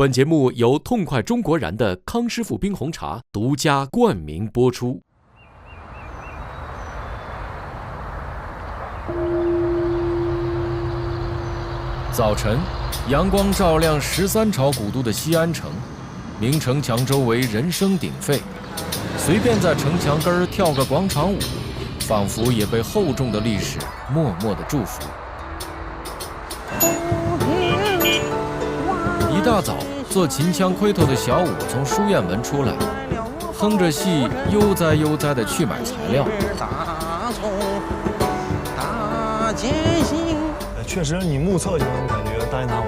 本节目由痛快中国燃的康师傅冰红茶独家冠名播出。早晨，阳光照亮13朝古都的西安城，明城墙周围人声鼎沸，随便在城墙根儿跳个广场舞，仿佛也被厚重的历史默默的祝福。一大早，做秦腔盔头的小五从书院门出来，哼着戏，悠哉悠哉地去买材料。确实，你目测就能感觉大雁塔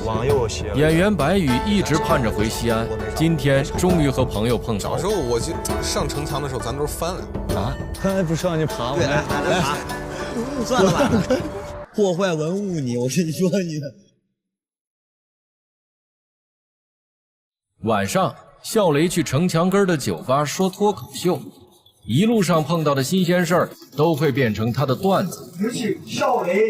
往右斜。演员白宇一直盼着回西安，今天终于和朋友碰到。小时候我就上城墙的时候，咱都是翻了啊，刚才不是让你爬吗？对，来爬，算了吧，破坏文物你，我跟你说你。晚上，笑雷去城墙根的酒吧说脱口秀，一路上碰到的新鲜事儿都会变成他的段子。有请笑雷。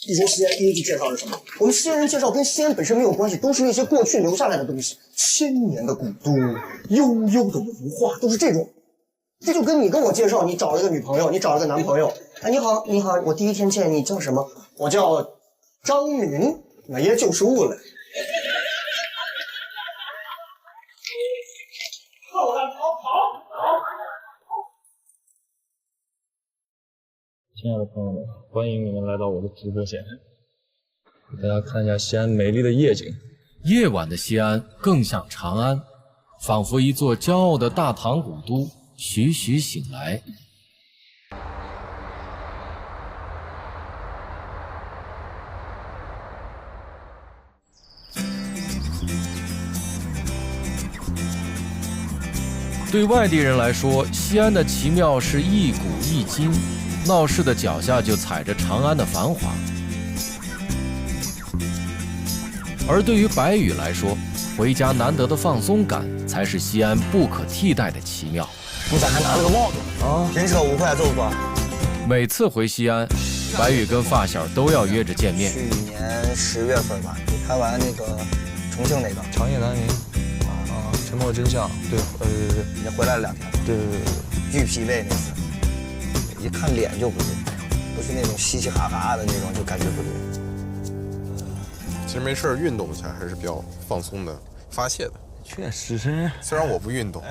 你说西安第一句介绍是什么？我们西安人介绍跟西安本身没有关系，都是那些过去留下来的东西，1000年的古都，悠悠的文化，都是这种。这就跟你跟我介绍，你找了一个女朋友，你找了个男朋友。哎，你好，你好，我第一天见你叫什么？我叫张明，我也就是误了。亲爱的朋友们，欢迎你们来到我的直播间，给大家看一下西安美丽的夜景。夜晚的西安更像长安，仿佛一座骄傲的大唐古都徐徐醒来。对外地人来说，西安的奇妙是一古一今，闹市的脚下就踩着长安的繁华。而对于白宇来说，回家难得的放松感才是西安不可替代的奇妙。你咋还拿了个帽子啊？人车5块，走不？每次回西安，白宇跟发小都要约着见面。去年10月份吧，你拍完那个重庆那个长夜难明。沉默真相，对，你回来了2天，对，巨疲惫那次，一看脸就不对，不是那种嘻嘻哈哈的那种，就感觉不对。其实没事运动一下还是比较放松的、发泄的。确实是，虽然我不运动。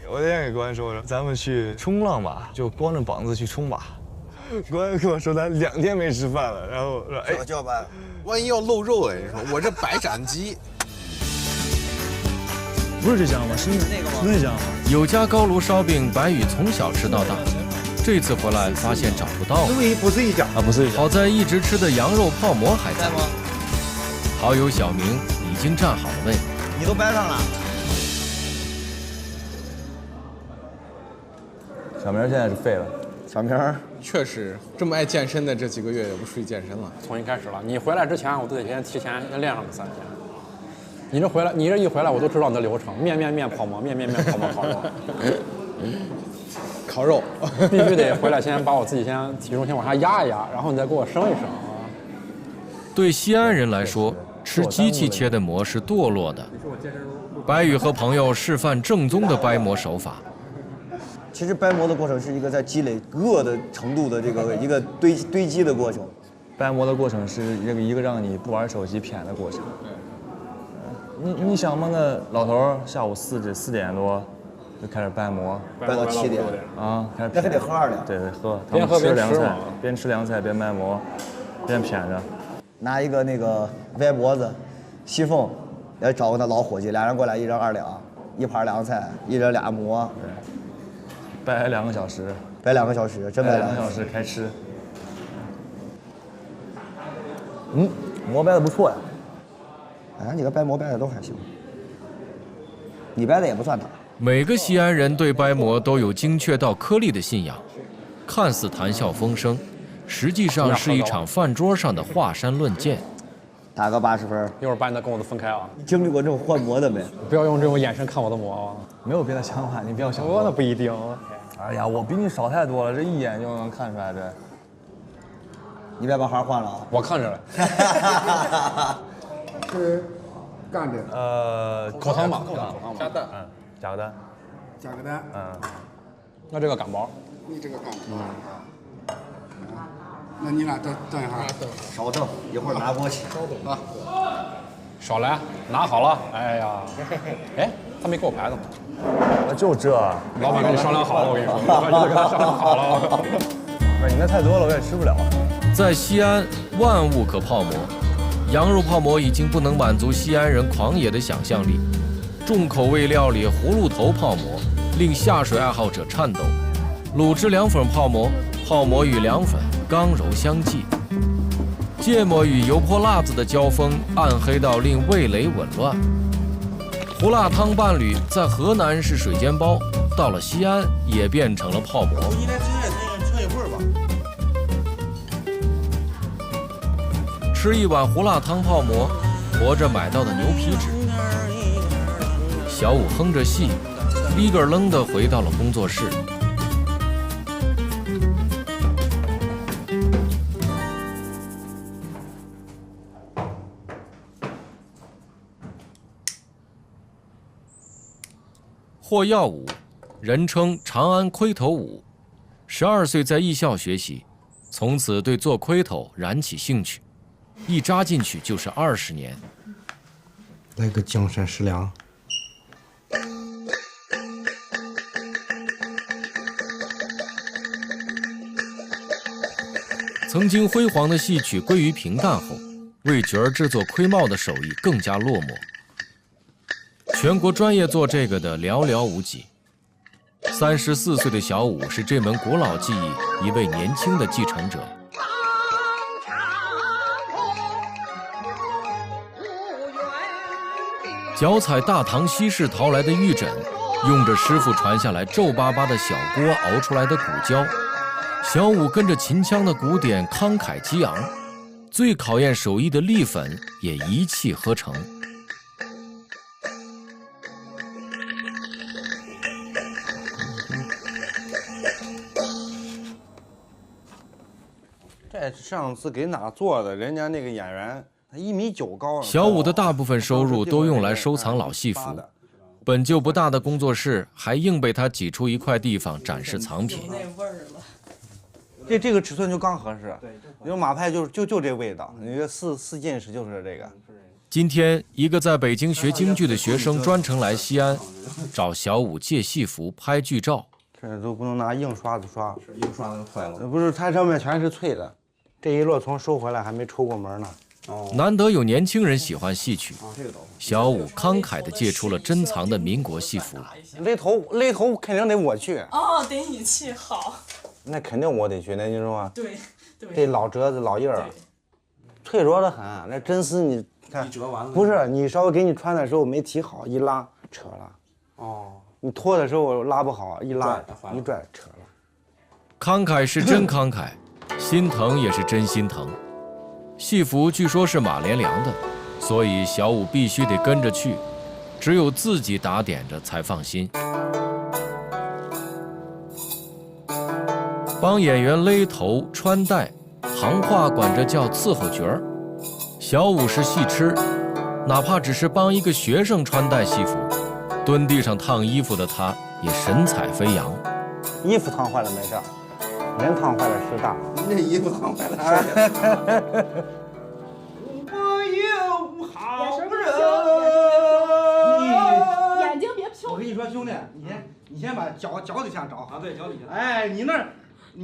我那天给关说，咱们去冲浪吧，就光着膀子去冲吧。关跟我说他2天没吃饭了，然后说哎，怎么办？万一要露肉了，你说我这白斩鸡。不是这家吗？是那个吗？是那家吗？有家高炉烧饼，白宇从小吃到大，这次回来发现找不到了。不是一家啊，不是一家。好在一直吃的羊肉泡馍还在吗？好友小明已经站好了位。你都掰上了。小明现在是废了。小明确实这么爱健身的，这几个月也不出去健身了。重新开始了。你回来之前，我都得先提前练上个3天。你这一回来，我都知道你的流程：面泡馍，面泡馍烤肉。烤肉必须得回来先把我自己先体重先往下压一压，然后你再给我升一升啊。对西安人来说，吃机器切的馍是堕落的。白宇和朋友示范正宗的掰馍手法。其实掰馍的过程是一个在积累饿的程度的这个一个堆积的过程。掰馍的过程是一个让你不玩手机谝的过程。你想嘛，那老头下午4点多就开始掰馍，掰到7点啊，开始那还得喝2两。对，喝。边喝边吃嘛，边吃凉菜边掰馍，边谝着。拿一个那个歪脖子，西凤，来找个那老伙计，2人过来，1人2两，一盘凉菜，1人2馍。掰2个小时，掰2个小时，真掰2个小时开吃。馍掰的不错呀。俺几个掰馍掰的都还行，你掰的也不算大。每个西安人对掰馍都有精确到颗粒的信仰，看似谈笑风生，实际上是一场饭桌上的华山论剑。打个80分，一会儿把你的跟我的分开啊！你经历过这种换馍的没？不要用这种眼神看我的馍啊！没有别的想法，你不要想。那不一定。哎呀，我比你少太多了，这一眼就能看出来这。你别把行换了啊！我看着了。是干的，口汤吧，加蛋，加个蛋，加个蛋。那这个干包，你这个干的。那你俩等一下。稍等，一会儿拿过去。啊。少来，拿好了。哎呀，哎，他没给我牌子吗？就这，老板跟你商量好了，我跟你说，老板就跟他商量好了。不是你那太多了，我也吃不了。在西安，万物可泡馍，羊肉泡馍已经不能满足西安人狂野的想象力。重口味料理葫芦头泡馍令下水爱好者颤抖，卤汁凉粉泡馍，泡馍与凉粉刚柔相济，芥末与油泼辣子的交锋暗黑到令味蕾紊乱。胡辣汤伴侣在河南是水煎包，到了西安也变成了泡馍。你来盛一会儿吧。吃一碗胡辣汤泡馍，活着买到的牛皮纸。小五哼着戏，哩个楞地回到了工作室。霍耀武，人称长安盔头武，12岁在艺校学习，从此对做盔头燃起兴趣，一扎进去就是20年。来个精神食粮。曾经辉煌的戏曲归于平淡后，为角儿制作盔帽的手艺更加落寞。全国专业做这个的寥寥无几。34岁的小武是这门古老技艺一位年轻的继承者。脚踩大唐西市淘来的玉枕，用着师傅传下来皱巴巴的小锅熬出来的骨胶。小武跟着秦腔的鼓点慷慨激昂，最考验手艺的力粉也一气呵成。这上次给哪做的？人家那个演员他1.9米高。小武的大部分收入都用来收藏老戏服，本就不大的工作室还硬被他挤出一块地方展示藏品。这个尺寸就刚合适，你说马派就这味道，你这四进士就是这个。今天，一个在北京学京剧的学生专程来西安，找小武借戏服拍剧照。这都不能拿硬刷子刷，硬刷子坏了。不是，它上面全是脆的，这一摞从收回来还没出过门呢。难得有年轻人喜欢戏曲，小武慷慨地借出了珍藏的民国戏服。勒头肯定得我去。哦，得你去好。那肯定我得去，那你说吗？对。这老折子老印儿，脆弱的很。那真丝你看，折完了不是你稍微给你穿的时候没提好，一拉扯了。哦。你脱的时候拉不好，一拉一拽扯了。慷慨是真慷慨，心疼也是真心疼。戏服据说是马连良的，所以小武必须得跟着去，只有自己打点着才放心。帮演员勒头穿戴，行话管这叫伺候角儿。小武是戏痴，哪怕只是帮一个学生穿戴戏服，蹲地上烫衣服的他也神采飞扬。衣服烫坏了没事，人烫坏了事大。你这衣服烫坏了事。我有好人。你眼睛别瞟。我跟你说，兄弟，你先把脚底下找啊，对，脚底下。哎，你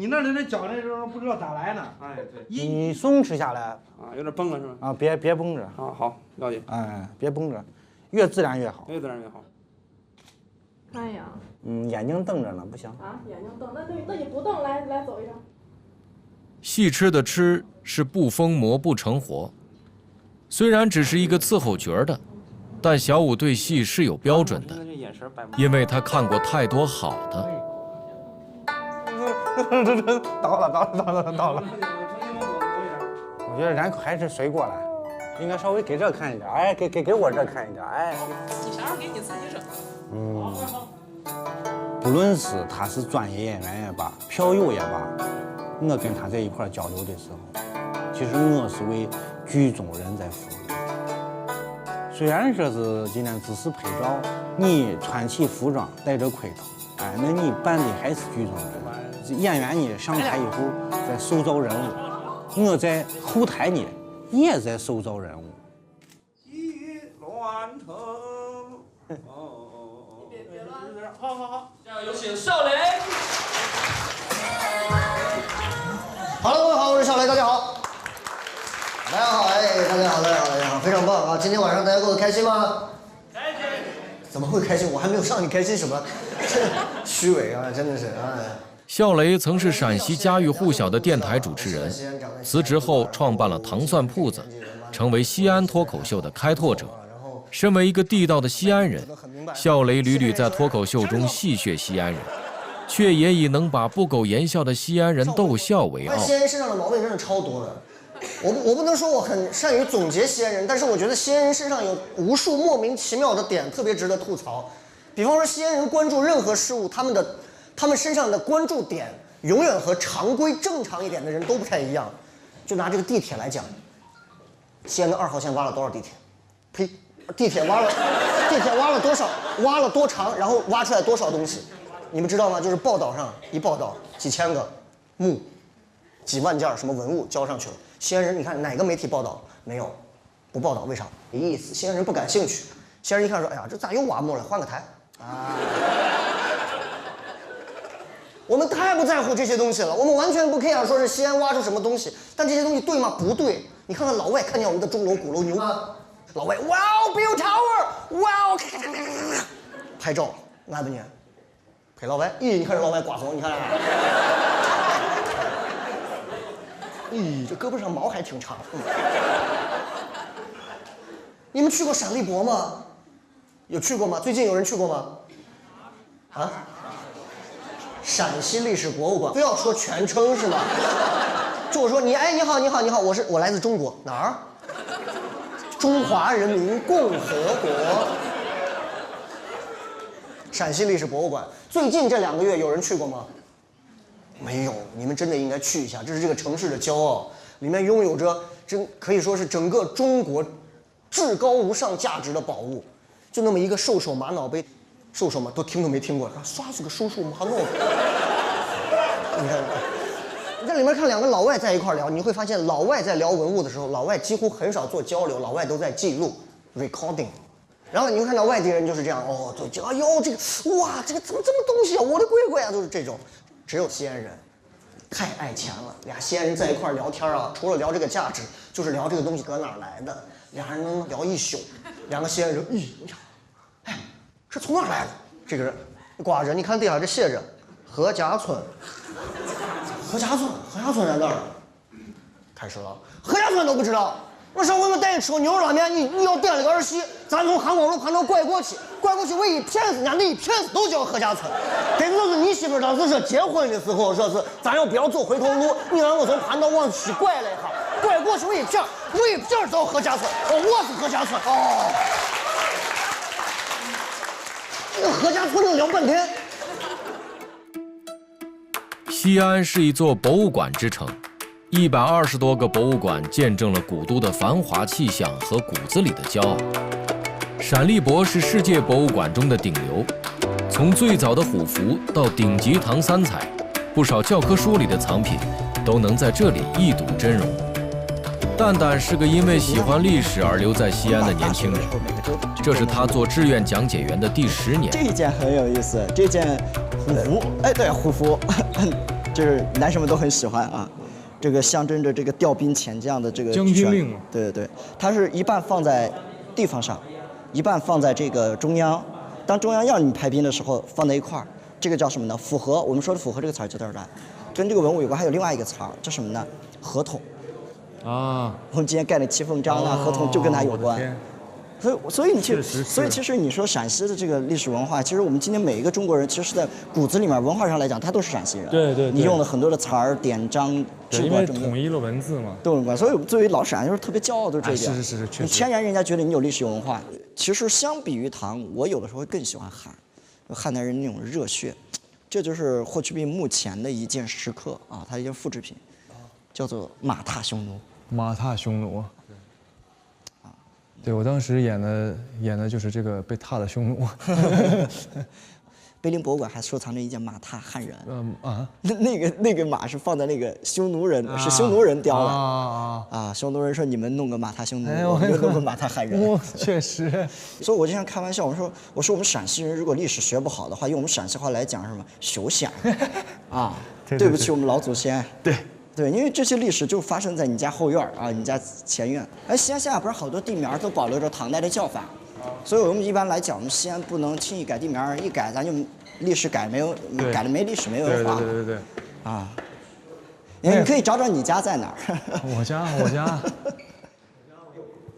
那的脚那时候不知道咋来呢。哎，对。你松弛下来啊，有点绷了是吧？啊，别绷着。啊，好，了解。哎，别绷着，越自然越好。越自然越好。哎呀。眼睛瞪着呢，不行。啊，眼睛瞪，那你不瞪，来走一张。戏痴的痴是不疯魔不成活，虽然只是一个伺候角儿的，但小武对戏是有标准的，因为他看过太多好的。到了。我觉得咱还是随过来，应该稍微给这看一点，哎，给我这看一点，哎。你啥时候给你自己整？不论是他是专业演员也罢，票友也罢，我跟他在一块交流的时候，其实我是为剧中人在服务。虽然说是今天只是拍照，你穿起服装，戴着盔头，哎，那你扮的还是剧中人。演员呢上台以后在塑造人物，我在后台呢也在塑造人物。乱腾。别乱。好。下面有请邵雷。好了，各位好，我是小雷，大家好。大家好，哎，大家好，大家好，大家好，非常棒啊！今天晚上大家过得开心吗？开心。怎么会开心？我还没有上，你开心什么？虚伪啊，真的是哎。邵雷曾是陕西家喻户晓的电台主持人，辞职后创办了糖蒜铺子，成为西安脱口秀的开拓者。身为一个地道的西安人，邵雷屡屡在脱口秀中戏谑西安人，却也以能把不苟言笑的西安人逗笑为傲。西安人身上的毛病真是超多的。我不能说我很善于总结西安人，但是我觉得西安人身上有无数莫名其妙的点特别值得吐槽。比方说，西安人关注任何事物，他们身上的关注点永远和常规正常一点的人都不太一样。就拿这个地铁来讲，西安的2号线挖了多少地铁？呸！地铁挖了多少？挖了多长？然后挖出来多少东西？你们知道吗？就是报道上一报道几千个墓，几万件什么文物交上去了。西安人，你看哪个媒体报道没有？不报道，为啥？没意思。西安人不感兴趣。西安人一看说：“哎呀，这咋又挖墓了？换个台啊！”我们太不在乎这些东西了，我们完全不 care 说是西安挖出什么东西，但这些东西对吗？不对。你看看老外看见我们的钟楼、鼓楼牛吗？老外，哇哦 ，Build Tower， 哇哦，拍照，爱不你？陪老外，咦，你看这老外刮风，你看。咦，这胳膊上毛还挺长。你们去过陕历博吗？有去过吗？最近有人去过吗？啊？陕西历史博物馆，非要说全称是吗？就我说你，哎，你好，我来自中国哪儿？中华人民共和国。陕西历史博物馆，最近这2个月有人去过吗？没有，你们真的应该去一下，这是这个城市的骄傲，里面拥有着可以说是整个中国至高无上价值的宝物，就那么一个兽首玛瑙杯，兽首嘛都听都没听过，刷出个兽首玛瑙杯，你看。在里面看2个老外在一块聊，你会发现老外在聊文物的时候，老外几乎很少做交流，老外都在记录 recording。然后你会看到外地人就是这样，哦，对，哎呦这个，哇，这个怎么这么东西啊，我的乖乖啊，都是这种。只有西安人太爱钱了，俩西安人在一块聊天啊，除了聊这个价值，就是聊这个东西搁哪儿来的，俩人能聊一宿。2个西安人，咦，你看，哎，这从哪儿来的？这个人挂着，你看地下这写着何家村。何家村在哪儿？开始了，何家村都不知道。我上回我带你吃过牛肉拉面，你要点了个儿媳，咱从韩光路看到拐过去我一骗子，人家那一骗子都叫何家村。这就是你媳妇当时说结婚的时候说是咱要不要走回头路，你让我从盘道往西拐了一下，拐过去我一片到何家村，哦，我是何家村哦。这个何家村聊半天。西安是一座博物馆之城，120多个博物馆见证了古都的繁华气象和骨子里的骄傲。陕历博是世界博物馆中的顶流，从最早的虎符到顶级唐三彩，不少教科书里的藏品都能在这里一睹真容。蛋蛋是个因为喜欢历史而留在西安的年轻人，这是他做志愿讲解员的第10年。这一件很有意思，这件虎符，哎，对，虎符，就是男生们都很喜欢啊。这个象征着这个调兵遣将的这个将军令嘛。对对对，它是一半放在地方上，一半放在这个中央。当中央要你排兵的时候，放在一块儿，这个叫什么呢？符合。我们说的符合这个词儿就在这儿来，跟这个文物有关。还有另外一个词儿叫什么呢？合同。啊，我们今天盖的七凤章啊，合同就跟它有关。所以其实你说陕西的这个历史文化，其实我们今天每一个中国人，其实在骨子里面文化上来讲，他都是陕西人。对对。你用了很多的词儿、典章、制因为统一了文字嘛，都有关。所以我们作为老陕就是特别骄傲，就是这一点。是，确实。天然人家觉得你有历史文化。其实相比于唐，我有的时候会更喜欢汉，汉代人那种热血，这就是霍去病墓前的一件石刻啊，它一件复制品，叫做马踏匈奴。马踏匈奴。对我当时演的就是这个被踏的匈奴。碑林博物馆还收藏着一件马踏汉人。啊，那个马是放在那个匈奴人，是匈奴人雕的。匈奴人说你们弄个马踏匈奴，我们弄个马踏汉人。确实。所以我就像开玩笑，我说我们陕西人如果历史学不好的话，用我们陕西话来讲是什么？休想啊！对不起我们老祖先。对，因为这些历史就发生在你家后院啊，你家前院。西安现在不是好多地名都保留着唐代的叫法。所以我们一般来讲，我们西安不能轻易改地名，一改咱就历史改的没历史没文化。对。啊，你可以找找你家在哪儿。我家。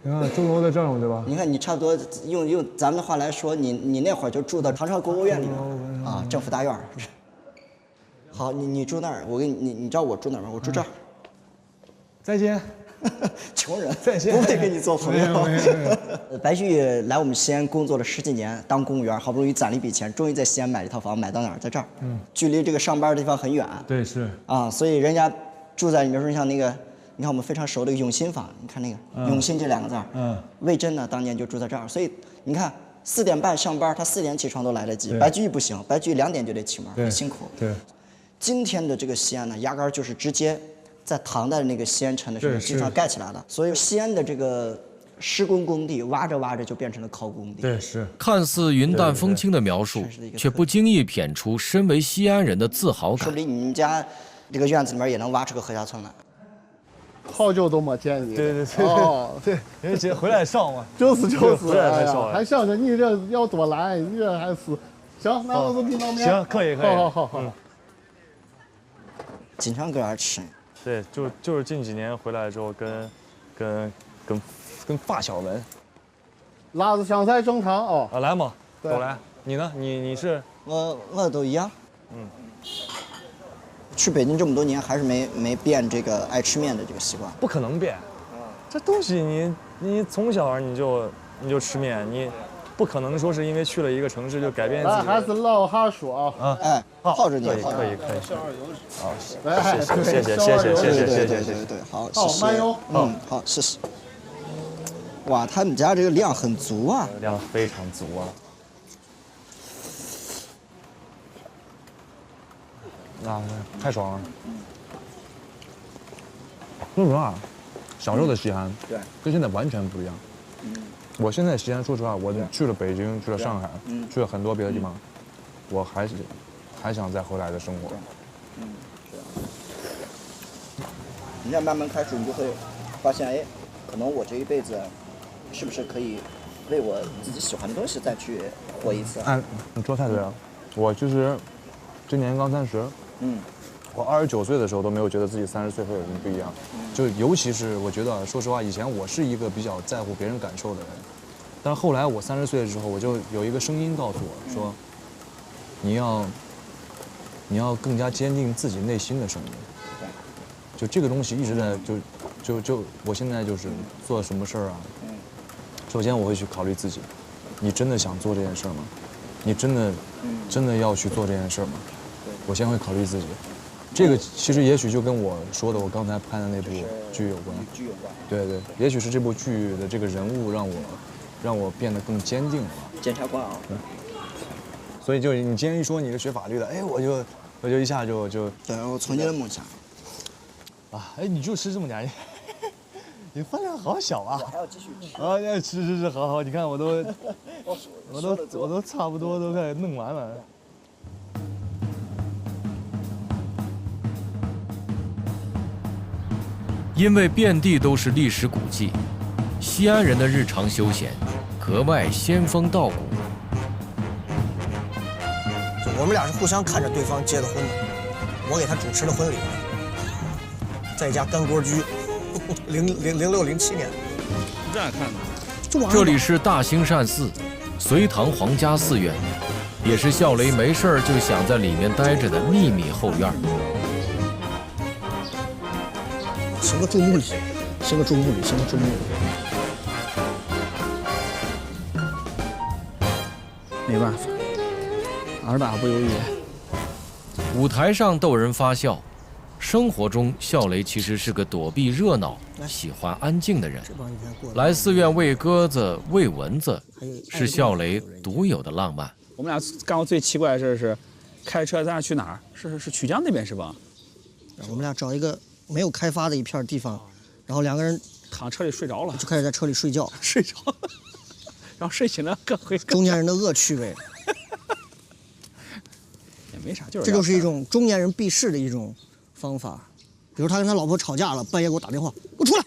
你看钟楼在这儿对吧？你看你差不多用咱们的话来说，你那会儿就住到唐朝国务院里面啊，政府大院。好，你住那儿，你知道我住哪儿吗？我住这儿。再见。穷人再见，不会跟你做朋友。没有。白居易来我们西安工作了10几年，当公务员，好不容易攒了一笔钱，终于在西安买了一套房，买到哪儿？在这儿。距离这个上班的地方很远。对，是。啊，所以人家住在里面，说像那个，你看我们非常熟的永新坊，你看那个永新这2个字。魏征呢，当年就住在这儿，所以你看4点半上班，他4点起床都来得及。白居易不行，白居易2点就得起门，很辛苦。对。今天的这个西安呢，压根儿就是直接。在唐代的那个西安城的时候，基本上盖起来的，所以西安的这个施工工地挖着就变成了考古工地。对，是。看似云淡风轻的描述，却不经意瞥出身为西安人的自豪感。说不定你们家这个院子里面也能挖出个何家村来。好久都没见你。对。哦，对，因为回来少嘛。就是回来太少了。还想着你这要多来，你这还是行，那我就给弄面。行，可以。好。经常搁这儿吃。对，就是近几年回来之后，跟发小们，辣子香菜正常哦。来嘛，都来。你呢？你是？我都一样。去北京这么多年，还是没变这个爱吃面的这个习惯。不可能变。这东西你从小你就吃面，你不可能说是因为去了一个城市就改变自己。还是老话说啊。哎，泡着你。可以。好，谢谢。对，好，谢谢。慢用。好，谢谢。哇，他们家这个量很足啊。量非常足啊。太爽了。说实话，小时候的西安，跟现在完全不一样。我现在西安，说实话，我去了北京，去了上海，去了很多别的地方，我还想再回来的生活。你再慢慢开始，你就会发现，哎，可能我这一辈子，是不是可以为我自己喜欢的东西再去活一次？你说太对了，我就是今年刚30，我29岁的时候都没有觉得自己30岁会有什么不一样，就尤其是我觉得，说实话，以前我是一个比较在乎别人感受的人，但是后来我30岁的时候，我就有一个声音告诉我说，你要更加坚定自己内心的声音，就这个东西一直在就我现在就是做什么事儿啊，首先我会去考虑自己，你真的想做这件事吗？你真的要去做这件事吗？我先会考虑自己。这个其实也许就跟我说的我刚才拍的那部剧有关。对，也许是这部剧的这个人物让我变得更坚定了。检察官啊。所以就你今天一说你是学法律的，哎，我就一下就。对，我从你的梦想。哎，你就吃这么点，你饭量好小啊！我还要继续吃。要吃，好，你看我都差不多都快弄完了。因为遍地都是历史古迹，西安人的日常休闲格外仙风道骨。我们俩是互相看着对方结的婚的，我给他主持的婚礼，在一家干锅居，06、07年。这样看的。这里是大兴善寺，隋唐皇家寺院，也是笑雷没事儿就想在里面待着的秘密后院。行个注目礼，行个注目礼。没办法，儿大不由爷。舞台上逗人发笑，生活中，笑雷其实是个躲避热闹、喜欢安静的人。来寺院喂鸽子、喂蚊子，是笑雷独有的浪漫。我们俩干过最奇怪的事是，开车咱俩去哪儿？是曲江那边是吧？我们俩找一个没有开发的一片地方，然后两个人躺车里睡着了，就开始在车里睡觉，睡着了，然后睡醒了各回各。中年人的恶趣味。也没啥，就是这就是一种中年人避世的一种方法。比如他跟他老婆吵架了，半夜给我打电话，给我出来。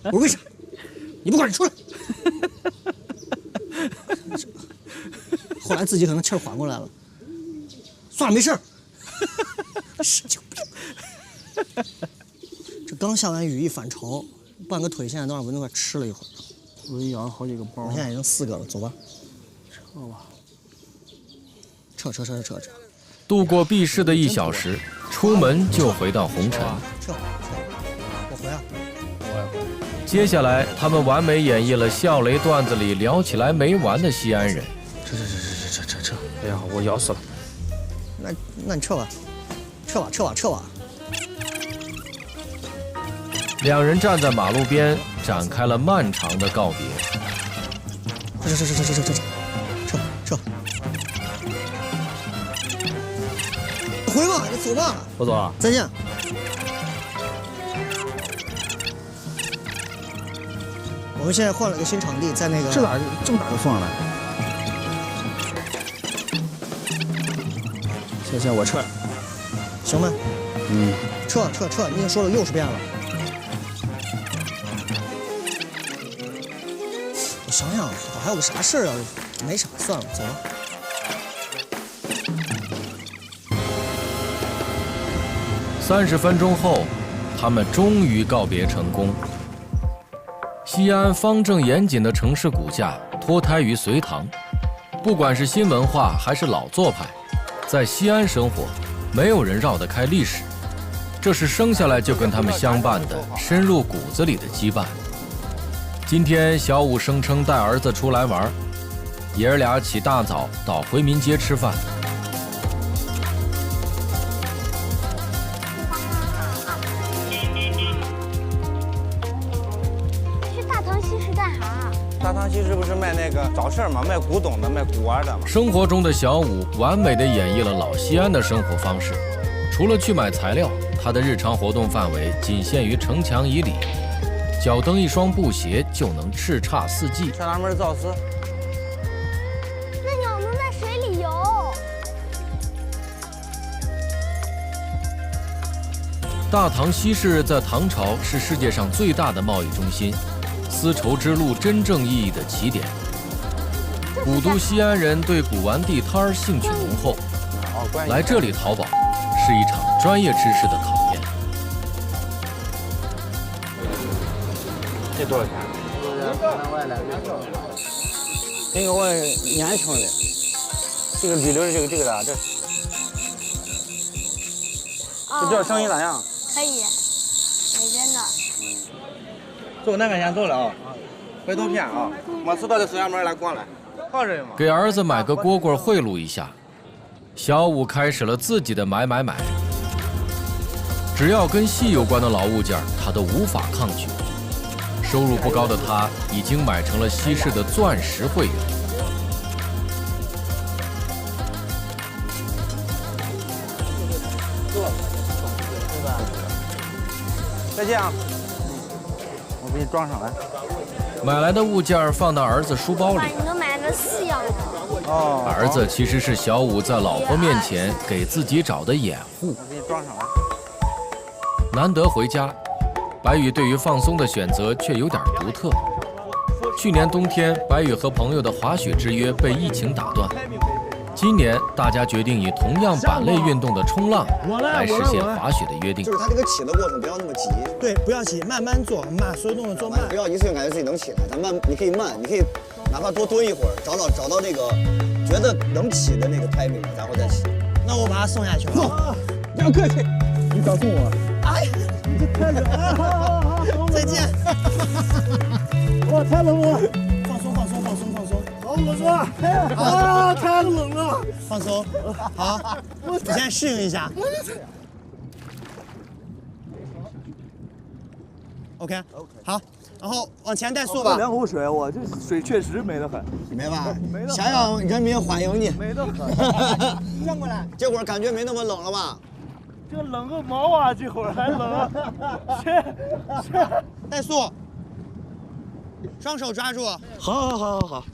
我说为啥？你不管，你出来。后来自己可能气儿缓过来了，算了，没事儿。神经病。这刚下完雨一反潮，半个腿现在都让蚊子快吃了一会儿。我咬了好几个包。我现在已经4个了，走吧。撤吧。撤。度过避世的1小时，出门就回到红尘。撤，我回啊。接下来，他们完美演绎了笑雷段子里聊起来没完的西安人。撤！哎呀，我咬死了。那你撤吧。两人站在马路边，展开了漫长的告别。撤！回吧，你走吧。我走了。再见。我们现在换了个新场地，在那个。这么大就放上来？行，我撤。行吗？撤！你已经说了60遍了。我想想，我还有个啥事儿啊？没啥，算了，走了。30分钟后，他们终于告别成功。西安方正严谨的城市骨架脱胎于隋唐，不管是新文化还是老做派，在西安生活，没有人绕得开历史。这是生下来就跟他们相伴的、深入骨子里的羁绊。今天小武声称带儿子出来玩，爷儿俩起大早到回民街吃饭。大唐西市不是卖那个早市吗？卖古董的，卖古玩的嘛。生活中的小武完美地演绎了老西安的生活方式。除了去买材料，他的日常活动范围仅限于城墙以里，脚蹬一双布鞋就能叱咤4季。上哪门造丝？那鸟能在水里游。大唐西市在唐朝是世界上最大的贸易中心。丝绸之路真正意义的起点。古都西安人对古玩地摊兴趣浓厚，来这里淘宝是一场专业知识的考验。这多少钱？3万来。那个我年轻的，这个旅流的这个的，这生意咋样？可以，每天的。走那边先走了啊，回头片啊，没事到这石家门来逛来，好人嘛。给儿子买个蝈蝈贿赂一下，小武开始了自己的买。只要跟戏有关的老物件，他都无法抗拒。收入不高的他，已经买成了西市的钻石会员。再见啊。我给你装上来。买来的物件放到儿子书包里。你都买了4样了。哦。儿子其实是小武在老婆面前给自己找的掩护。我给你装上来。难得回家，白宇对于放松的选择却有点独特。去年冬天，白宇和朋友的滑雪之约被疫情打断。今年，大家决定以同样板类运动的冲浪来实现滑雪的约定。就是它这个起的过程不要那么急，对，不要急，慢慢做，所有动作做慢，不要一次性感觉自己能起来，咱慢，你可以慢，你可以哪怕多蹲一会儿，找到那个觉得能起的那个 timing， 然后再起。那我把它送下去了。不要客气，你早送我。哎，你这太冷了。好，再见。哇，太冷了。放松。好冷啊！啊，太冷了。放松。好，你先适应一下。OK，好，然后往前带速吧。2口水，我这水确实美得很。没吧？想想人民欢迎你。美得很。转过来，这会儿感觉没那么冷了吧？这冷个毛啊！这会儿还冷啊！带速，双手抓住。好。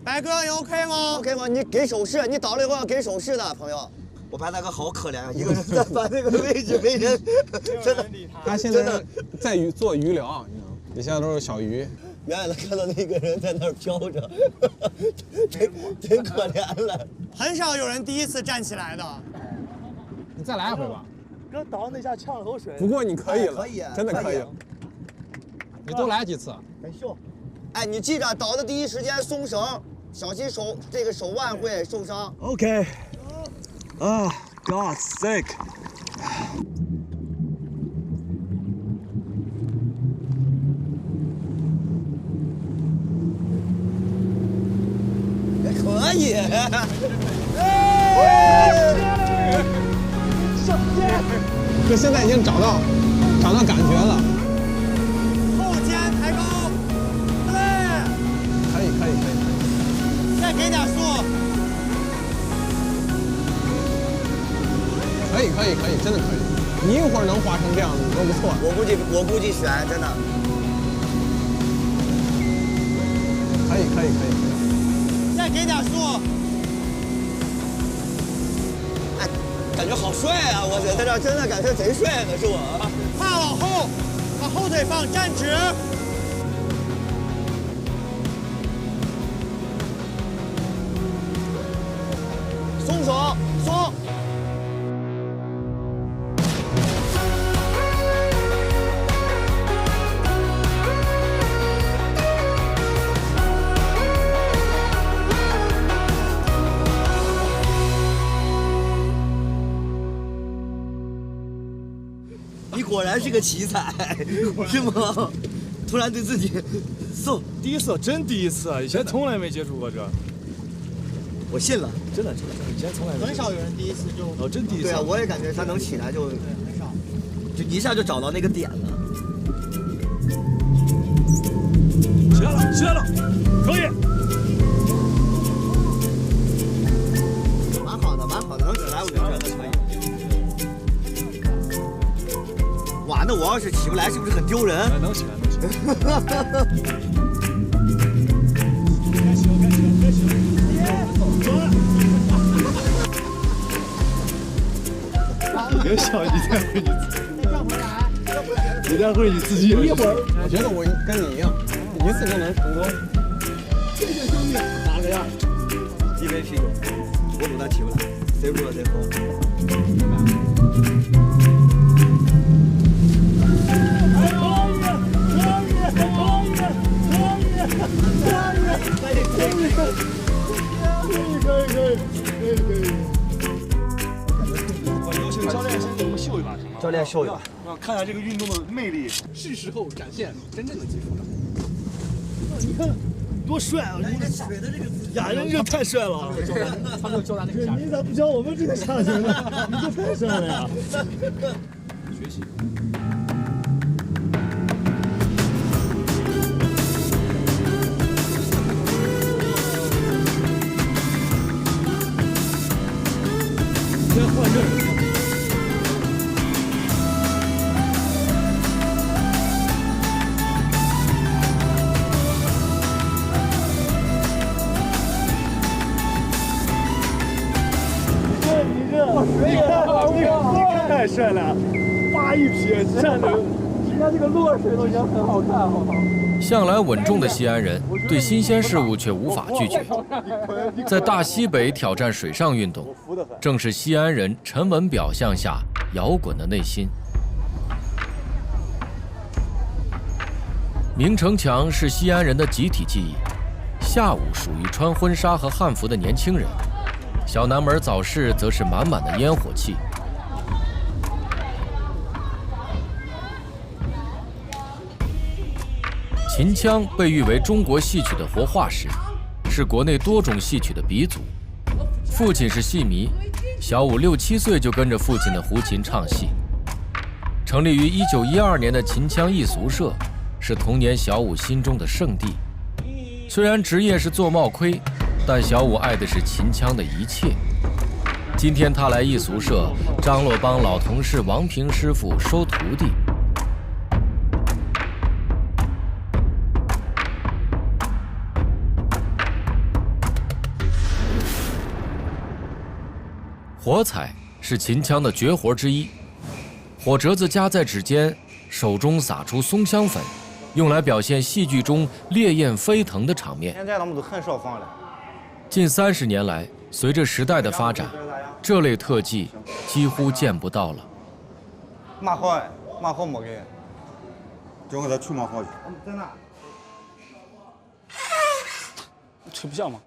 白哥，你 OK 吗 ？OK 吗？你给手势，你倒了以后要给手势的，朋友。我白大哥好可怜啊，一个人在把那个位置没人，真的。他现在在做鱼疗，你知道吗？底下都是小鱼。远远的看到那个人在那儿飘着，忒可怜了。很少有人第一次站起来的。你再来一回吧。刚倒那下呛了口水。不过你可以了，可以，真的可以了。你多来几次。很秀。哎，你记着，倒的第一时间松绳，小心手腕会受伤。OK。God's sake。可以。这现在已经找到感觉了。后肩抬高，对。可以。再给点速。可以，真的可以。你一会儿能滑成这样子都不错。我估计悬，真的。可以。再给点速。哎，感觉好帅啊！我在这儿真的感觉贼帅呢，是我。胯往后，把后腿放，站直。松手，松。你果然是个奇才，是吗？突然对自己第一次，真第一次，以前从来没接触过这。我信了，真的，以前从来没。很少有人第一次就。真第一次。对啊，我也感觉他能起来就一下就找到那个点了。起来了，可以。蛮好的，能起来，我觉得可以。哇，那我要是起不来，是不是很丢人？能起来。别笑，你待会你自己。一会儿，我觉得我跟你一样，一次就能成功。谢谢兄弟，哪个样？一杯啤酒，我赌他起不来，贼热贼疯。教练先给我们秀一把行吗？教练秀一把，让看下这个运动的魅力，是时候展现真正的技术了。你看多帅啊！哑人这太帅了，他没有教他那个下。你咋不教我们这个下人呢？你这太帅了呀！学习。先换这个。太帅了，扒一撇站着，人家这个落水都已经很好看，好不好？向来稳重的西安人对新鲜事物却无法拒绝。在大西北挑战水上运动，正是西安人沉稳表象下摇滚的内心。明城墙是西安人的集体记忆，下午属于穿婚纱和汉服的年轻人，小南门早市则是满满的烟火气。秦腔被誉为中国戏曲的活化石，是国内多种戏曲的鼻祖。父亲是戏迷，小武6、7岁就跟着父亲的胡琴唱戏。成立于1912年的秦腔艺俗社，是童年小武心中的圣地。虽然职业是做帽盔，但小武爱的是秦腔的一切。今天他来艺俗社，张罗帮老同事王平师傅收徒弟。火彩是秦腔的绝活之一，火折子夹在指尖，手中撒出松香粉，用来表现戏剧中烈焰飞腾的场面。现在他们都很少放了。近30年来，随着时代的发展，这类特技几乎见不到了。马好哎，马好没给。叫我再吹马好去。在哪？吹不像吗？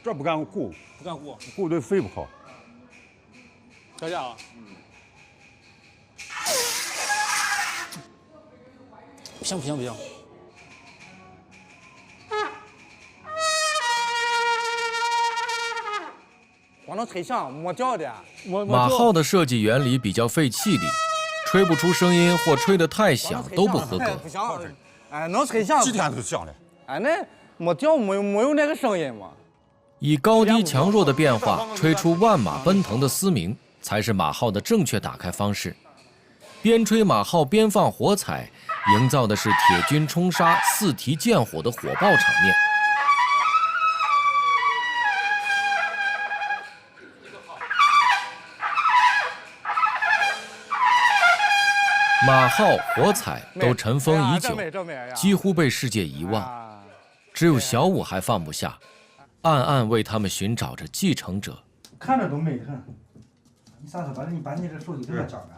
这不敢鼓，不敢鼓，鼓对肺不好。调价啊？不行不行不行！光能吹响，没调的。马号的设计原理比较费气力，吹不出声音或吹得太响都不合格。不响，哎，能吹响。几天都响了。哎，那没调，没有那个声音嘛。以高低强弱的变化吹出万马奔腾的嘶鸣，才是马号的正确打开方式。边吹马号边放火彩，营造的是铁军冲杀、四蹄见火的火爆场面。马号、火彩都尘封已久，几乎被世界遗忘，只有小武还放不下。暗暗为他们寻找着继承者，看着都美很。你上次把你这手机给我交了。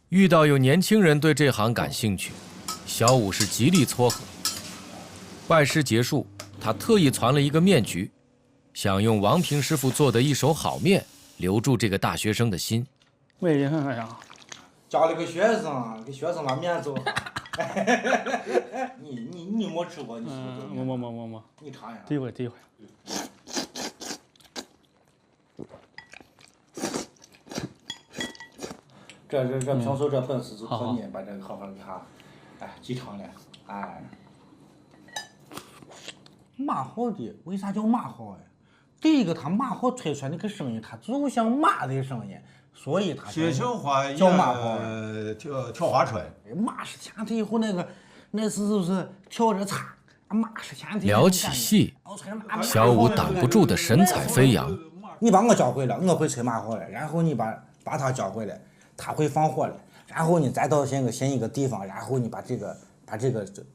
遇到有年轻人对这行感兴趣，小武是极力撮合。拜师结束，他特意传了一个面局，想用王平师傅做的一手好面留住这个大学生的心。美人很呀，教了个学生，给学生把面做。你没吃过？你没。你尝一下。第一回。这平手这本事就靠你把这个好好给他，哎，继承了，哎。马号的为啥叫马号哎？第一个，他马号吹出来那个声音，它就像马的声音，所以它铁青花叫马号。跳花吹。马是前头以后那是就是跳着叉，马是前头。聊起戏，小武挡不住的神采飞扬。你把我教会了，我会吹马号了，然后你把他教会了。他会放火了，然后你再到先一个地方，然后你把这个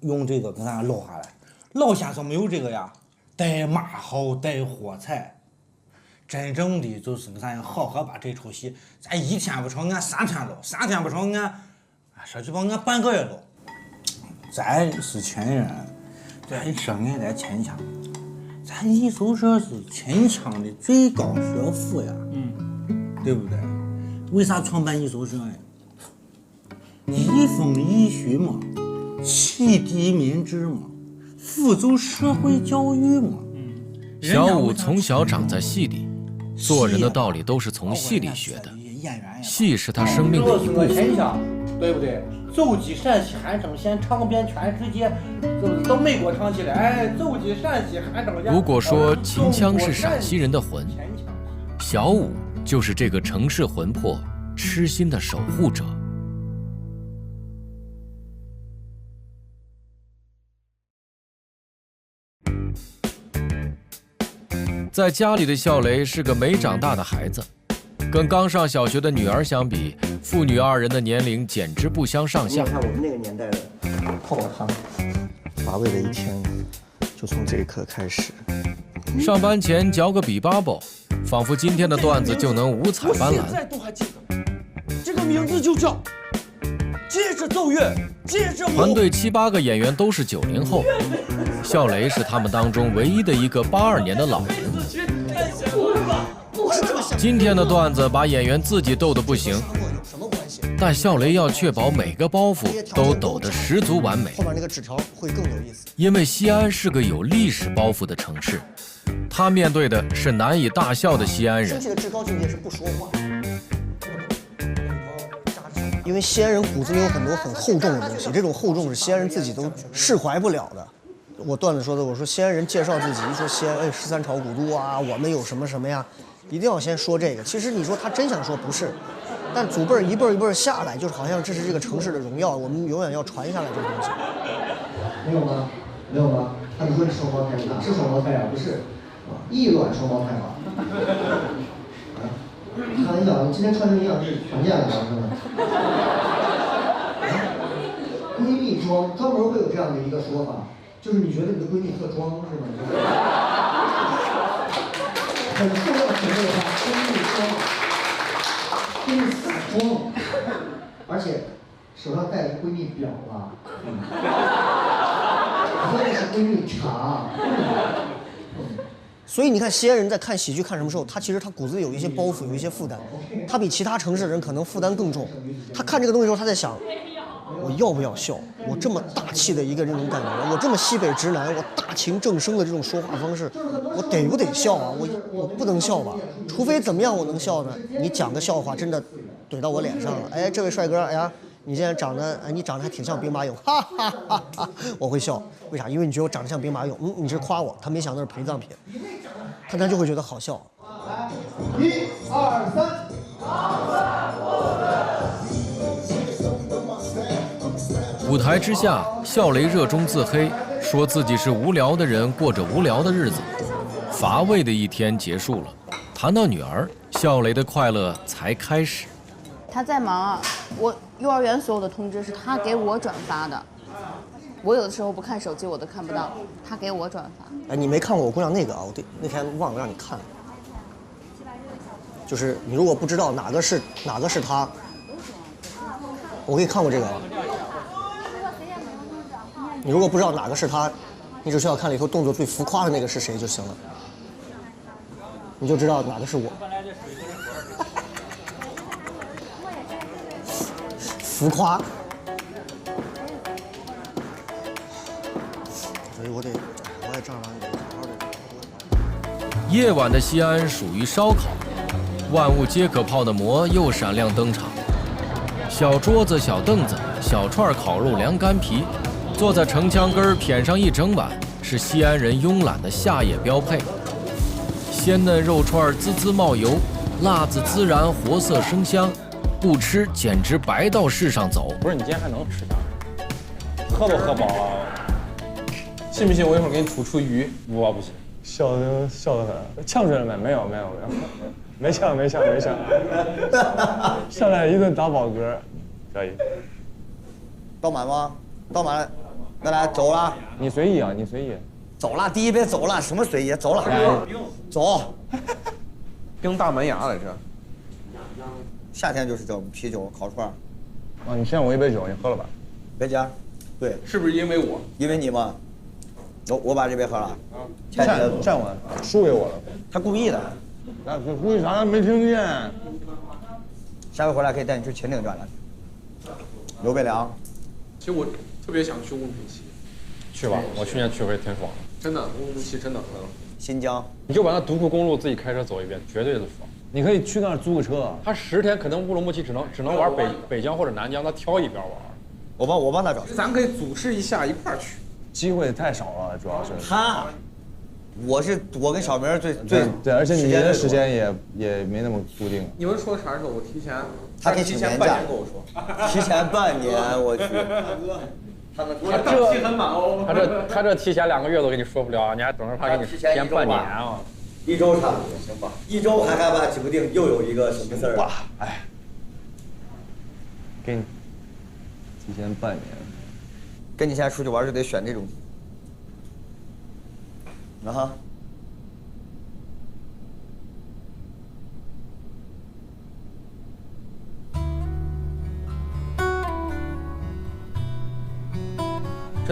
用这个跟咱捞下来。老先生没有这个呀，带马号带火柴，真正的就是咱好好把这出戏，咱1天不成俺3天捞，3天不成俺说句吧俺半个月捞。咱是秦人，咱声音来秦腔，咱艺术社是秦腔的最高学府呀，对不对？为啥创办艺术社呀？移风易俗嘛，启迪民智嘛，辅助社会教育嘛。小武从小长在戏里，做人的道理都是从戏里学的。戏是他生命的一部分，对不对？走进陕西汉城县，唱遍全世界，到美国唱起来，哎，走进陕西汉城县。如果说秦腔是陕西人的魂，小武就是这个城市魂魄痴心的守护者。在家里的笑雷是个没长大的孩子，跟刚上小学的女儿相比，父女2人的年龄简直不相上下。你看我们那个年代的泡泡汤，乏味的一天就从这一刻开始。上班前嚼个比巴卜，仿佛今天的段子就能五彩斑我现在斓。都还记得，这个名字就叫接着奏乐，接着舞。团队7、8个演员都是90后，笑雷是他们当中唯一的一个82年的老人。今天的段子把演员自己逗得不行，但笑雷要确保每个包袱都抖得十足完美。后面那个纸条会更有意思。因为西安是个有历史包袱的城市，他面对的是难以大笑的西安人。生气的至高境界是不说话。因为西安人骨子里有很多很厚重的东西，这种厚重是西安人自己都释怀不了的。我段子说的，我说西安人介绍自己，一说西安，哎，13朝古都啊，我们有什么什么呀，一定要先说这个。其实你说他真想说不是，但祖辈一辈一辈下来，就是好像这是这个城市的荣耀，我们永远要传下来这个东西。没有吗？没有吗？他们说是双胞胎，哪是双胞胎啊？不是，异卵双胞胎吧？开玩笑，你今天穿成一样是团建来的是吗？闺蜜装，专门会有这样的一个说法，就是你觉得你的闺蜜特装是吗？很重要前辈的话，闺蜜撒装，而且手上戴着闺蜜表了，喝的是闺蜜茶。所以你看，西安人在看喜剧看什么时候，他其实他骨子里有一些包袱，有一些负担，他比其他城市的人可能负担更重。他看这个东西的时候，他在想，我要不要笑？我这么大气的一个这种感觉，我这么西北直男，我大情正声的这种说话方式，我得不得笑啊？我不能笑吧？除非怎么样我能笑呢？你讲个笑话真的怼到我脸上了，哎，这位帅哥，哎呀，你现在长得，哎，你长得还挺像兵马俑，哈哈哈哈，我会笑。为啥？因为你觉得我长得像兵马俑，你是夸我，他没想到是陪葬品，他就会觉得好笑。1、2、3。舞台之下，笑雷热衷自黑，说自己是无聊的人，过着无聊的日子，乏味的一天结束了。谈到女儿，笑雷的快乐才开始。他在忙啊，我幼儿园所有的通知是他给我转发的，我有的时候不看手机我都看不到，他给我转发。哎，你没看过我姑娘那个啊？我那天忘了让你看，就是你如果不知道哪个是他，我给你看过这个啊。你如果不知道哪个是他，你只需要看里头动作最浮夸的那个是谁就行了，你就知道哪个是我。浮夸，所以我也正儿八经好好的。夜晚的西安属于烧烤，万物皆可泡的馍又闪亮登场。小桌子、小凳子、小串烤肉、凉干皮，坐在城墙根儿谝上一整晚，是西安人慵懒的夏夜标配。鲜嫩肉串滋滋冒油，辣子孜然，活色生香。不吃简直白到世上走。不是你今天还能吃啥？喝都喝饱了，信不信我一会儿给你吐出鱼？我不信。笑得很，呛着了没？没有，没呛。上来一顿打饱嗝，可以。倒满吗？倒满了，那来走了。你随意啊，你随意。走了，第一杯走了，什么随意？走了，走。冰大门牙来着。夏天就是这啤酒、烤串。啊，你欠我一杯酒，你喝了吧？别介，对，是不是因为我？因为你嘛。我把这杯喝了。占我，输给我了。他故意的。那故意啥？没听见。下回回来可以带你去秦岭转转。刘备良。其实我特别想去乌鲁木齐。去吧，我去年去过也挺爽的。真的，乌鲁木齐真的很。新疆。你就把那独库公路自己开车走一遍，绝对的爽。你可以去那儿租个车。他10天可能乌鲁木齐只能玩北疆或者南疆，他挑一边玩。我帮他找。咱可以组织一下一块儿去。机会太少了，主要是。我跟小明最对，而且你的时间也没那么固定。你们说啥时候？我提前。他可以请年假跟我说。提前半年，我去。他档期很满哦。他这提前2个月都给你说不了，你还等着他给你提前半年啊？1周差不多行吧？1周还害怕指不定又有一个什么事儿。哎，给你提前半年。跟你现在出去玩就得选这种。啊哈。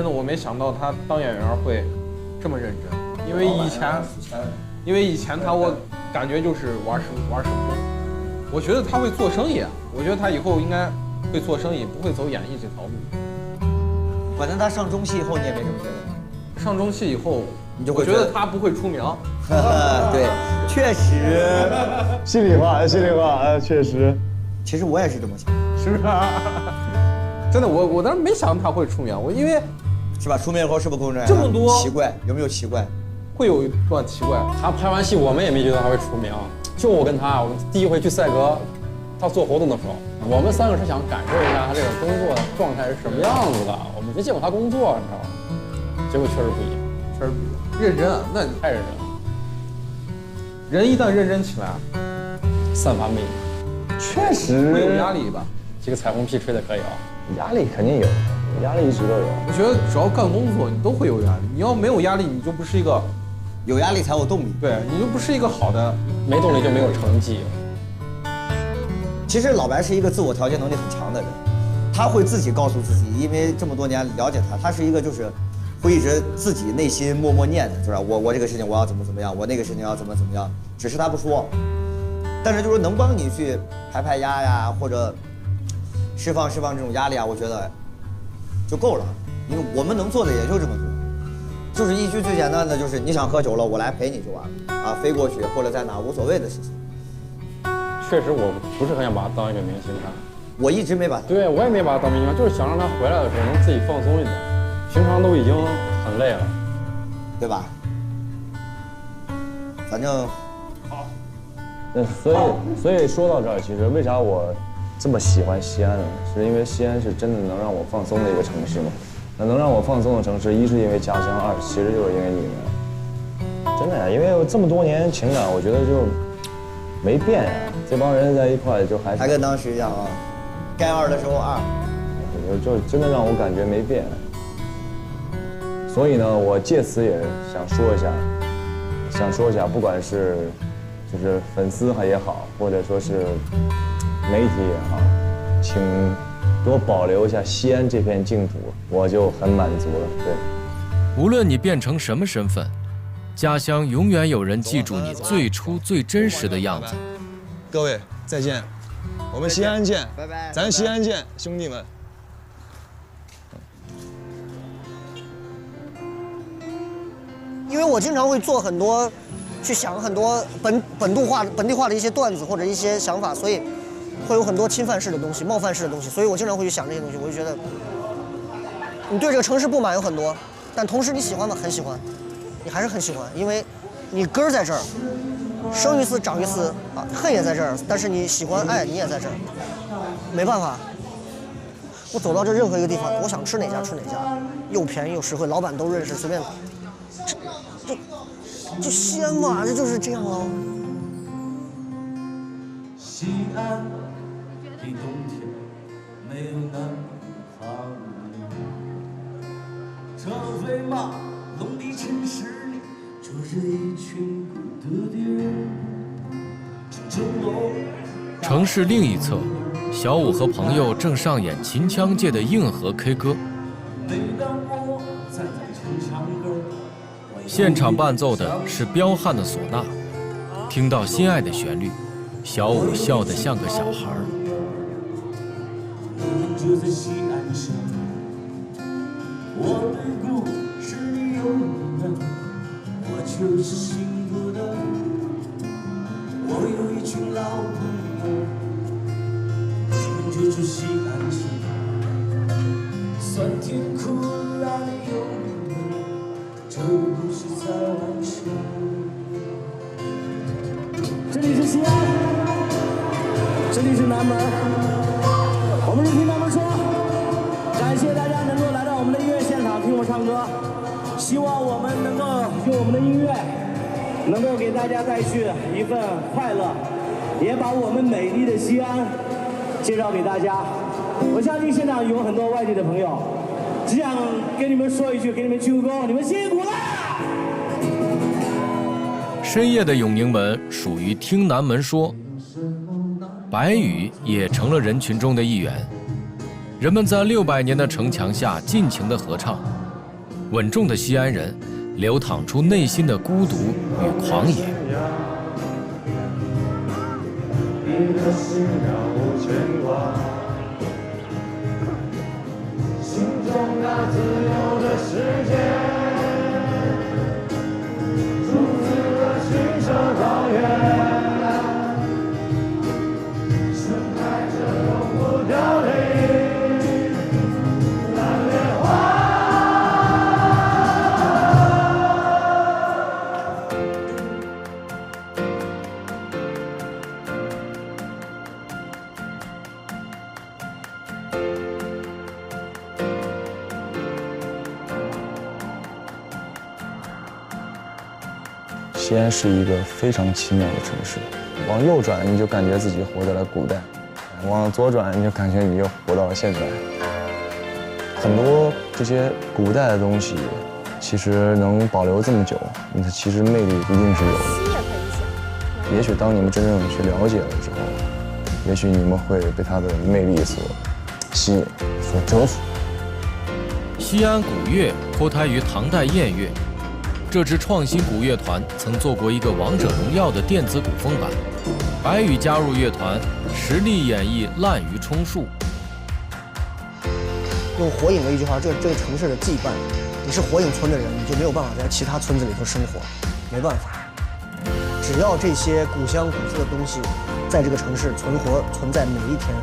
真的我没想到他当演员会这么认真，因为以前我感觉就是玩手工，我觉得他会做生意，我觉得他以后应该会做生意，不会走演艺这条路。反正他上中戏以后你也没什么觉得，上中戏以后你就会我觉得他不会出名。对，确实，心里话，确实。其实我也是这么想，是吧？真的，我当时没想到他会出名，因为是吧？出名以后是不是公众这么多奇怪？有没有奇怪？会有一段奇怪。他拍完戏，我们也没觉得他会出名。就我跟他，我们第一回去赛格，他做活动的时候，我们3个是想感受一下他这个工作状态是什么样子的。我们没见过他工作，你知道吗？结果确实不一样，确实不一样。认真啊，那太认真了。人一旦认真起来，散发魅力。确实会有压力吧？这个彩虹屁吹的可以啊。压力肯定有，压力一直都有。我觉得只要干工作，你都会有压力。你要没有压力，你就不是一个有压力才有动力。对，你就不是一个好的，没动力就没有成绩。其实老白是一个自我调节能力很强的人，他会自己告诉自己，因为这么多年了解他，他是一个就是会一直自己内心默默念的，就是我这个事情我要怎么样，我那个事情要怎么样，只是他不说。但是就是能帮你去排压呀，或者释放这种压力啊，我觉得就够了。因为我们能做的也就这么多，就是一句最简单的，就是你想喝酒了，我来陪你就完了啊，飞过去或者在哪无所谓的事情。确实，我不是很想把他当一个明星看。我一直没把他，对我也没把他当明星，就是想让他回来的时候能自己放松一点。平常都已经很累了，对吧？反正。所以说到这儿，其实为啥我这么喜欢西安呢？是因为西安是真的能让我放松的一个城市嘛。那能让我放松的城市，一是因为家乡，二其实就是因为你们。真的呀，因为这么多年情感，我觉得就没变呀。这帮人在一块就还跟当时一样啊，该2的时候2，就真的让我感觉没变。所以呢，我借此也想说一下，不管是就是粉丝也好，或者说是媒体也好，请多保留一下西安这片净土，我就很满足了。对，无论你变成什么身份，家乡永远有人记住你最初最真实的样子。各位再见，我们西安见，拜拜，咱西安见，兄弟们。因为我经常会做很多。去想很多本地化的一些段子或者一些想法，所以会有很多侵犯式的东西、冒犯式的东西，所以我经常会去想这些东西。我就觉得，你对这个城市不满有很多，但同时你喜欢吗？很喜欢，你还是很喜欢，因为你根儿在这儿，生于斯长于斯啊，恨也在这儿，但是你喜欢爱你也在这儿，没办法。我走到这任何一个地方，我想吃哪家吃哪家，又便宜又实惠，老板都认识，随便。就西安嘛，这就是这样喽。西安的冬天没有南方这飞马龙的城市里住着一群孤独的人。城市另一侧，小武和朋友正上演秦腔界的硬核 K 歌。现场伴奏的是彪悍的唢呐，听到心爱的旋律，小武笑得像个小孩儿。就在西安城，我的故事里有你们，我就是幸福的。我有一群老朋友，你们就住西安城，酸甜苦辣的有你们。这个故事才完成。这里是西安，这里是南门，我们是听他们说。感谢大家能够来到我们的音乐现场听我唱歌，希望我们能够用我们的音乐，能够给大家带去一份快乐，也把我们美丽的西安介绍给大家。我相信现场有很多外地的朋友。只想跟你们说一句，给你们鞠个躬，你们辛苦了。深夜的永宁门属于听南门说，白宇也成了人群中的一员。人们在600年的城墙下尽情的合唱，稳重的西安人流淌出内心的孤独与狂野。你的心让我牵挂，心中那自由的世界，竹子的青色高原，盛开着永不凋零蓝莲花。西安是一个非常奇妙的城市，往右转你就感觉自己活在了古代，往左转你就感觉你又活到了现在。很多这些古代的东西，其实能保留这么久，它其实魅力一定是有的。也许当你们真正去了解了之后，也许你们会被它的魅力所吸引、所折服。西安古乐脱胎于唐代燕乐。这支创新古乐团曾做过一个《王者荣耀》的电子古风版，白宇加入乐团，实力演绎《滥竽充数》。用火影的一句话，这个城市的羁绊，你是火影村的人，你就没有办法在其他村子里头生活，没办法。只要这些古香古色的东西在这个城市存在每一天，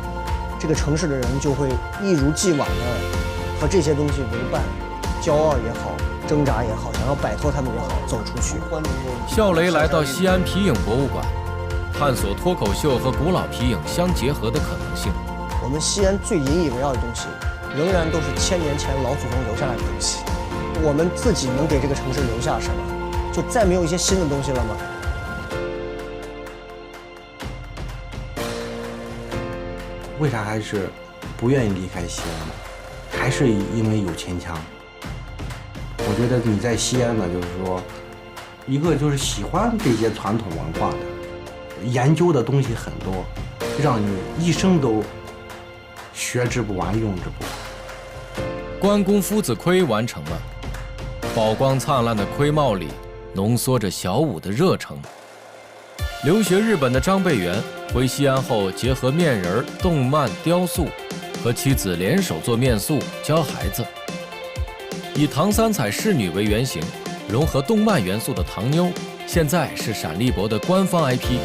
这个城市的人就会一如既往的和这些东西为伴，骄傲也好，挣扎也好，想要摆脱他们也好，走出去。笑雷来到西安皮影博物馆，探索脱口秀和古老皮影相结合的可能性。我们西安最引以为傲的东西，仍然都是1000年前老祖宗留下来的东西。我们自己能给这个城市留下什么？就再没有一些新的东西了吗？为啥还是不愿意离开西安呢？还是因为有牵强。我觉得你在西安呢，就是说，一个就是喜欢这些传统文化的，研究的东西很多，让你一生都学之不完，用之不完。关公夫子盔完成了，宝光灿烂的盔帽里浓缩着小武的热诚。留学日本的张贝元回西安后，结合面人、动漫、雕塑，和妻子联手做面塑，教孩子。以唐三彩侍女为原型，融合动漫元素的唐妞，现在是陕历博的官方 IP。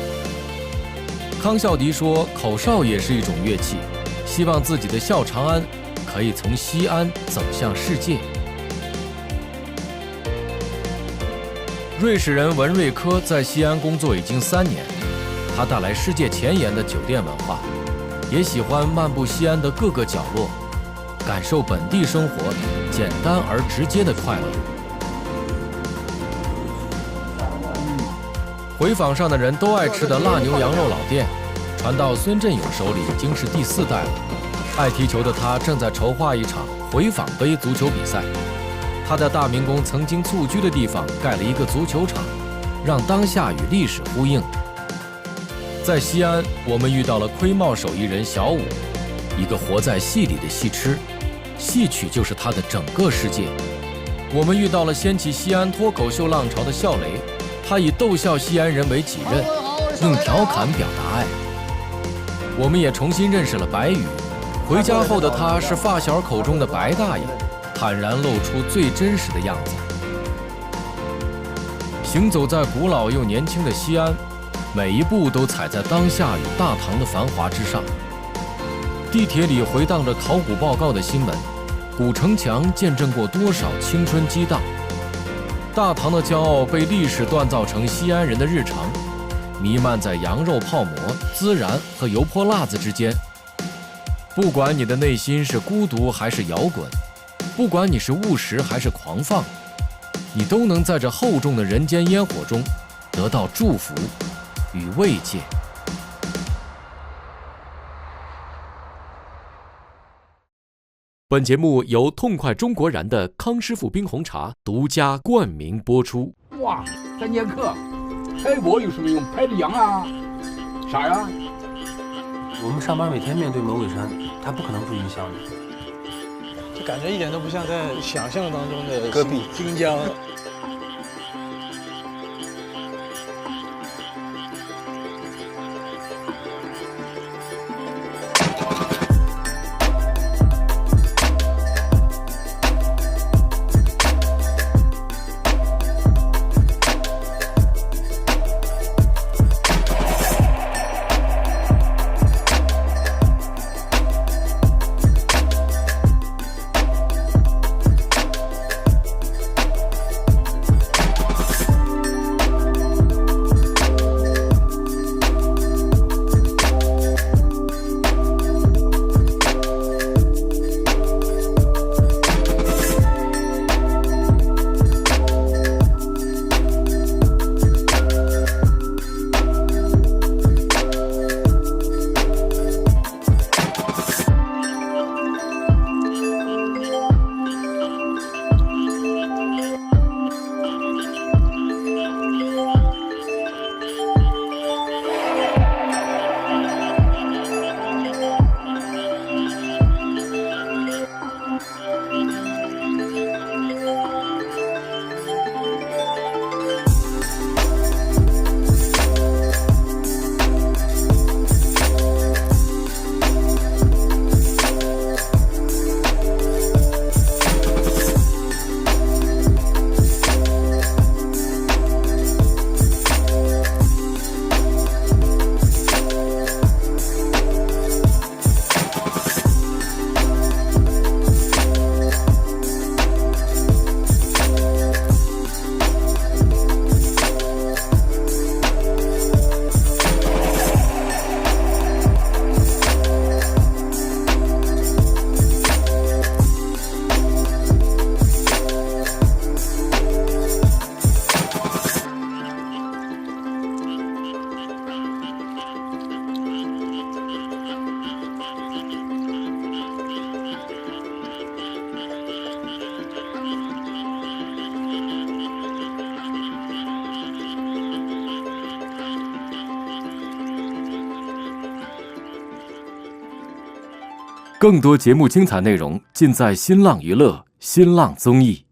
康笑迪说，口哨也是一种乐器，希望自己的笑长安可以从西安走向世界。瑞士人文瑞科在西安工作已经3年，他带来世界前沿的酒店文化，也喜欢漫步西安的各个角落，感受本地生活简单而直接的快乐。回访上的人都爱吃的辣牛羊肉老店，传到孙振勇手里已经是第4代了。爱踢球的他正在筹划一场回访杯足球比赛。他在大明宫曾经蹴居的地方盖了一个足球场，让当下与历史呼应。在西安，我们遇到了盔帽手艺人小武，一个活在戏里的戏痴，戏曲就是他的整个世界。我们遇到了掀起西安脱口秀浪潮的笑雷，他以逗笑西安人为己任，用调侃表达爱。我们也重新认识了白宇，回家后的他是发小口中的白大爷，坦然露出最真实的样子。行走在古老又年轻的西安，每一步都踩在当下与大唐的繁华之上。地铁里回荡着考古报告的新闻，古城墙见证过多少青春激荡。大唐的骄傲被历史锻造成西安人的日常，弥漫在羊肉泡馍、孜然和油泼辣子之间。不管你的内心是孤独还是摇滚，不管你是务实还是狂放，你都能在这厚重的人间烟火中得到祝福与慰藉。本节目由痛快中国燃的康师傅冰红茶独家冠名播出。哇，3节课，拍我有什么用？拍的羊啊？啥呀？我们上班每天面对魔鬼山，他不可能不影响你。这感觉一点都不像在想象当中的戈壁新疆。更多节目精彩内容尽在新浪娱乐、新浪综艺。